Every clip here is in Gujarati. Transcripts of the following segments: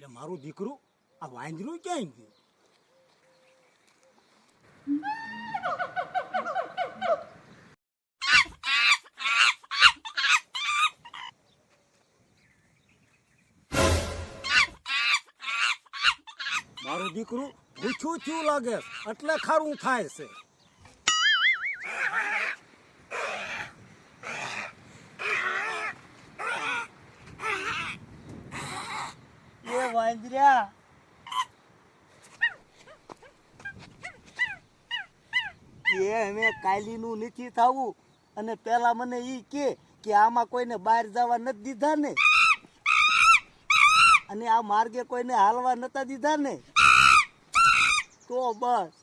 એટલે મારું દીકરું આ વાંદરું ક્યાંય ગયું? મારું દીકરું ભૂખ્યું થયું લાગે એટલે ખારું થાય છે. એ વાંદર્યા એ અમે કાલીનું નથી થવું અને પેલા મને ઈ કે આમાં કોઈને બહાર જવા નથી દીધા ને અને આ માર્ગે કોઈને હાલવા નતા દીધા ને તો બસ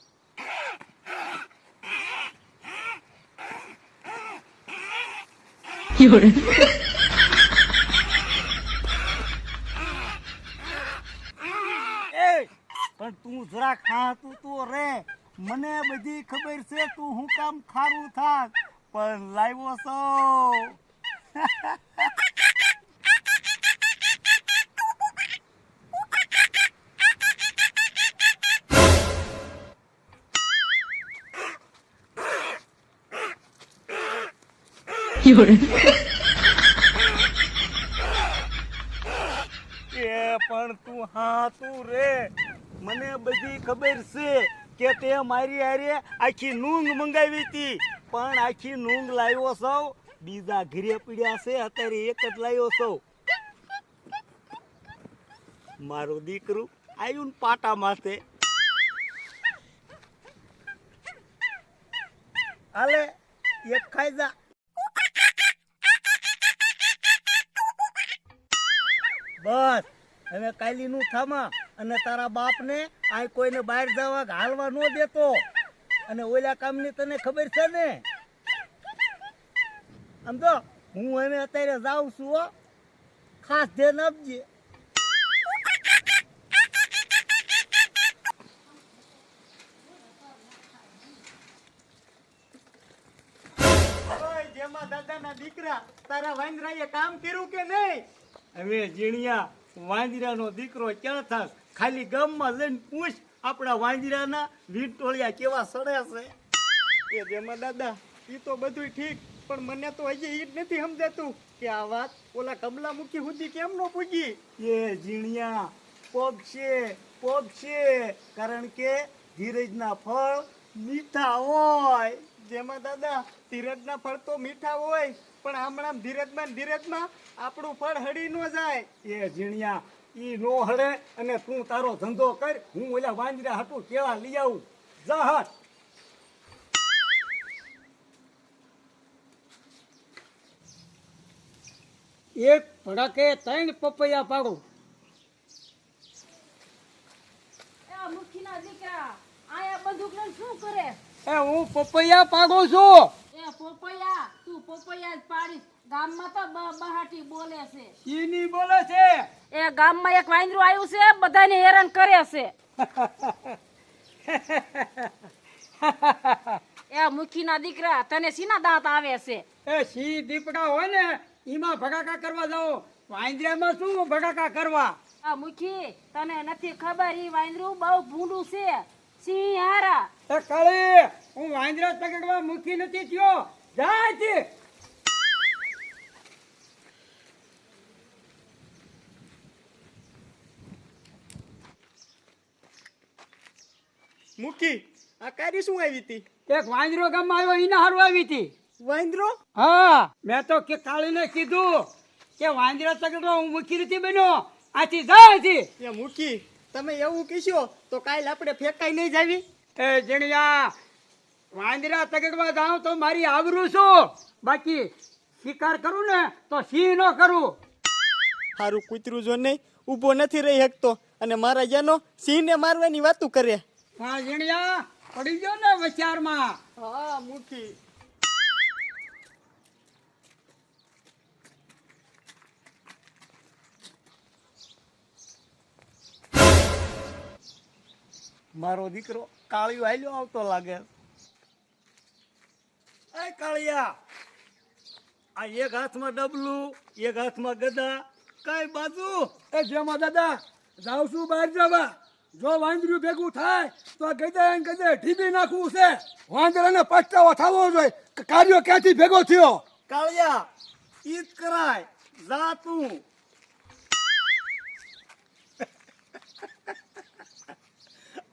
પણ તું જરા ખાતું તો રે મને બધી ખબર છે તું હું કામ ખારું થાક પણ લાવ્યો છો એ પણ તું હા તું રે મને બધી ખબર છે કે તે મારી હારે આખી નૂંગ મંગાવી હતી પણ આખી નૂંગ લાવ્યો સૌ બીજા ઘરે પીડ્યા છે અત્યારે એક જ લાવ્યો સૌ મારું દીકરું આવ્યું ને પાટા માથે હાલે એક ખાઈ જા બસ હવે કાલીનું થામા અને તારા બાપને આ કોઈને બહાર જવા હાલવા ન દેતો અને ઓલા કામની તને ખબર છે ને આમ તો હું હવે અત્યારે જાઉં છું હો ખાસ ધ્યાન આપજે જેમાં દાદાના દીકરા તારા વાંદરાએ કામ કર્યું કે નહીં હવે જીણિયા વાંદરાનો દીકરો ક્યાં થાસ ખાલી ગામમાં જઈને પૂછ આપણા વાંદરાના વીંટોળિયા કેવા સડે છે એ જેમાં દાદા એ તો બધું ઠીક પણ મને તો હજી ઈ જ નથી સમજાતું કે આ વાત ઓલા કમલામુખી સુધી કેમ નો પૂજી એ જીણિયા પોગશે કારણ કે ધીરજના ફળ મીઠા હોય જેમાં દાદા ધીરજના ફળ તો મીઠા હોય પણ હમણાં ધીરજમાં આપણું ફળ હળી ન જાય એ ઝીણિયા ઈ નો હળે અને તું તારો ધંધો કર હું ઓલા વાંદરા હાટું કેળા લઈ આવું જા હાથ એક ભડાકે 3 પપૈયા પાડો મુખીના દીકરા આયા બંદૂક લઈને શું કરે એ હું પપૈયા પાડું છું એ પોપૈયા તું પોપૈયા જ પાડીશ ગામમાં તો બહાટી બોલે છે ઈની બોલે છે એ ગામમાં એક વાંદરું આવ્યું છે બધાને હેરાન કરે છે એ મુખીના દીકરા તને સીના દાંત આવે છે એ સી દીપડા હોય ને ઈમાં ભગાકા કરવા જાઓ વાંદરામાં શું ભગાકા કરવા આ મુખી તને નથી ખબર ઈ વાંદરું બહુ ભૂંડું છે સિંહ હારા એ કાળી હું વાંદરા પકડવા મૂકી નથી થયો જાય છે મુખી આ કારી શું આવી હતી એક વાંદરો ગામમાં આવ્યો ઈના હારું આવી હતી વાંદરો હા મેં તો કે કાળીને કીધું કે વાંદરા પકડવા હું મૂકી નથી બન્યો આથી જાય છે એ મુખી તમે એવું કહેશો તો કાલ આપણે ફેંકાઈ નહીં જાવી એ જણિયા વાંદરા પકડવા જાઉં તો મારી આવરું છું બાકી શિકાર કરું ને તો સિંહ નો કરું હારું કૂતરું જો નહીં ઊભો નથી રહી શકતો અને મારા જાનો સિંહને મારવાની વાતું કરે હા જણિયા પડી ગયો ને વચારમાં હા મુખી મારો દીકરો કાળિયો હાલ્યો આવતો લાગે એ કાળિયા આ એક હાથમાં ડબલું એક હાથમાં ગદા કઈ બાજુ એ જેમાં દાદા જાઉં છું બહાર જવા. જો વાંદરું ભેગું થાય તો ગધે ગધે ઢીબી નાખવું છે. વાંદરાને પછતાવો થવો જોઈએ કે કાર્યો ક્યાંથી ભેગો થયો. કાળિયા ઈદ કરાય જા તું.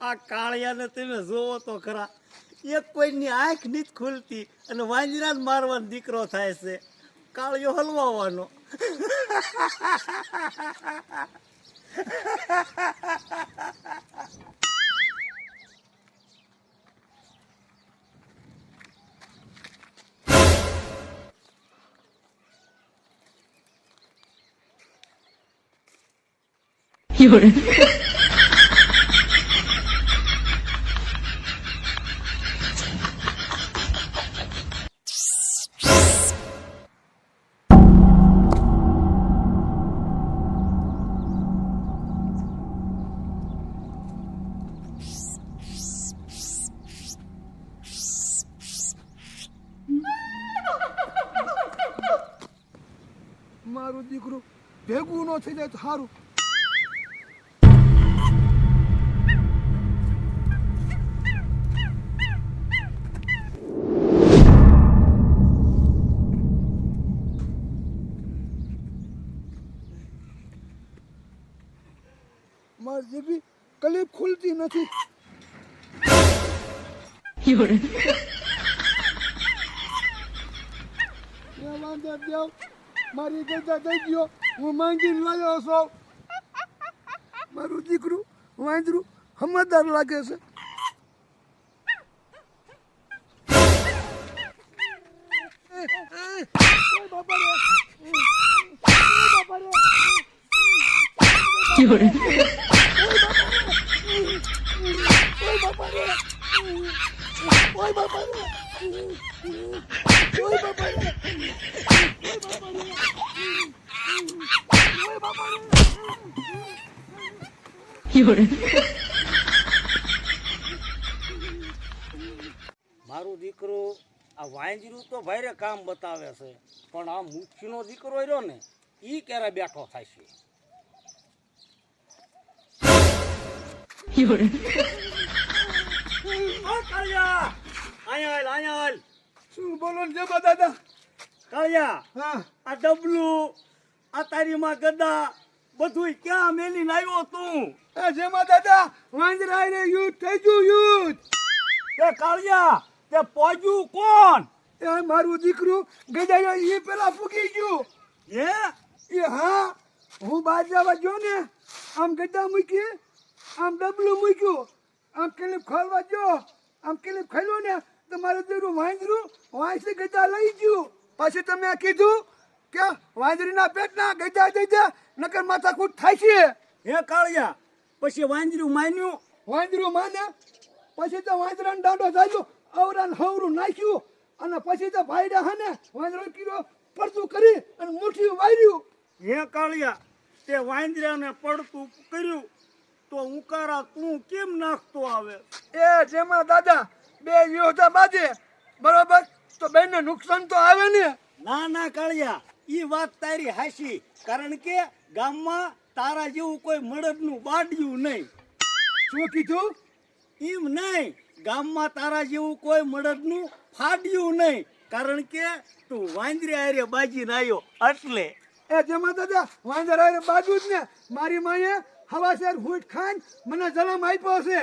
આ કાળિયાને તમે જોવો તો ખરા, એક કોઈની આંખ નથી ખુલતી અને વાંજરાને મારવાનો દીકરો થાય છે. કાળિયો હલવાવાનો. મારું દીકરું ભેગું ન થઈ જાય તો સારું. મારી દીકરી કલીપ ખુલતી નથી. વાંધો દેવ મારી ગજા થઈ ગયો. હું માંગીને લાવ્યો છું. મારું દીકરું વાંદરું સમજદાર લાગે છે. મારું દીકરું આ વાંજરું તો ભાઈરે કામ બતાવે છે, પણ આ મુખીનો દીકરો રહ્યો ને ઈ ક્યારે બેઠો થાય છે. કાળિયા અહીંયા હાલ. શું બોલો ને જમા દાદા? કાળિયા હા આ ડબલું આ તારી માં ગદા બધું ક્યાં મેલીને આવ્યો તું? એ જમા દાદા વાંદરા રે યુદ્ધ થઈ ગયું યુદ્ધ. એ કાળિયા તે પોજ્યું કોણ? એ મારું દીકરું ગજાયો એ પેલા ફૂકી ગયું. હે એ હા હું બહાર જવા ગયો ને આમ ગદ્દા મૂકી આમ ડબલું મૂક્યું આમ ક્લિપ ખોલવા ગયો આમ ક્લિપ ખોલ્યો ને તો મારું દીકરું વાંદરું વાંસી ગદ્દા લઈ ગયું. પછી તમે કીધું કે વાંદરીના પેટના ગદ્દા દઈ દે નકર માથાકૂટ થાય છે. હે કાળિયા પછી વાંજરું માન્યું? વાંદરું માને પછી તો વાંદરાને દાંડો ચાલ્યો અવરાને હવરું નાખ્યું અને પછી તો ભાઈડા હને વાંદરો કીધો પડતું કરી અને મુઠ્ઠી વાર્યું. હે કાળિયા તે વાંદરાને પડતું કર્યું તો ઉકારા તું કેમ નાખતો આવે? એ જેમાં દાદા બે યોદ્ધા બાજે બરોબર તો બેને નુકસાન તો આવે ને. ના ના કાળિયા ઈ વાત તારી હાચી, કારણ કે ગામમાં તારા જેવું કોઈ મળદનું બાડ્યું નહીં. શું કીધું? એમ નહીં, ગામમાં તારા જેવું કોઈ મળદનું ફાડ્યું નહીં, કારણ કે તું વાંદરે હારે બાજીને આવ્યો એટલે. એ જેમાં દાદા વાંદરા બાજુ જ ને મારી માએ હવાસેર ફૂટ ખાઈને મને જન્મ આપ્યો છે.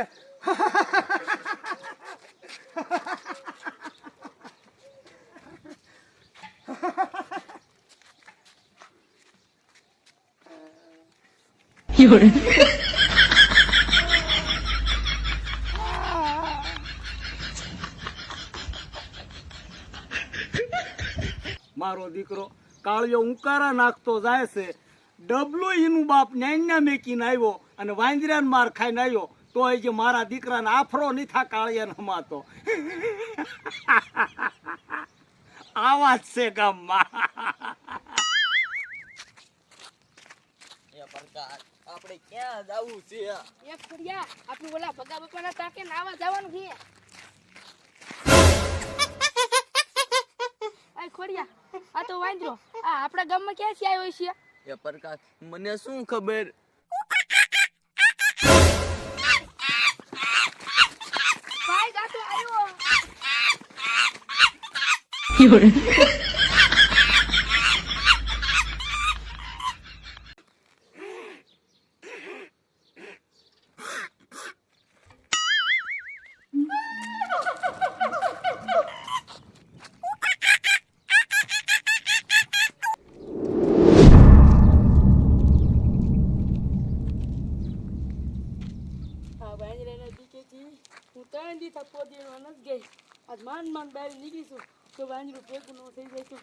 મારો દીકરો કાળિયો ઉંકારા નાખતો જાય છે. ડબલો એનું બાપ ન્યાન્યા મેકીને આવ્યો અને વાંદરાને માર ખાઈને આવ્યો તો એ જે મારા દીકરાને આફરો નહીં થા કાળિયાને હમાતો. આવા જ છે ગામમાં. આપણે ક્યાં જવું છે? એ ખોડિયા આપણે ઓલા ભગા બપાના તાકે નાવા જવાનું છે. આ ખોડિયા આ તો વાંદરો આ આપણા ગામમાં ક્યાંથી આવ્યો છે? એ પ્રકાશ મને શું ખબર? આ વાંદરાના દીકેથી હું 3 દી થપ્પો દેવા નથી ગઈ. આજ માંડ બહાર નીકળીશું તો વાંદરું ભેગું ન થઈ જઈશું.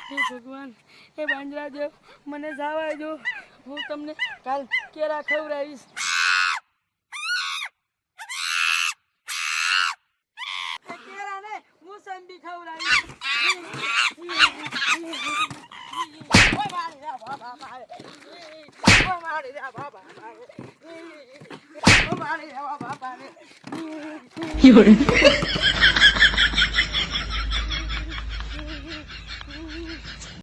હે ભગવાન, હે વાંદરા દેવ, મને જવા દો. હું તમને કાલ કેળા ખવડાવીશ. કેળા ને મોસંબી ખવડાવીશ.有人。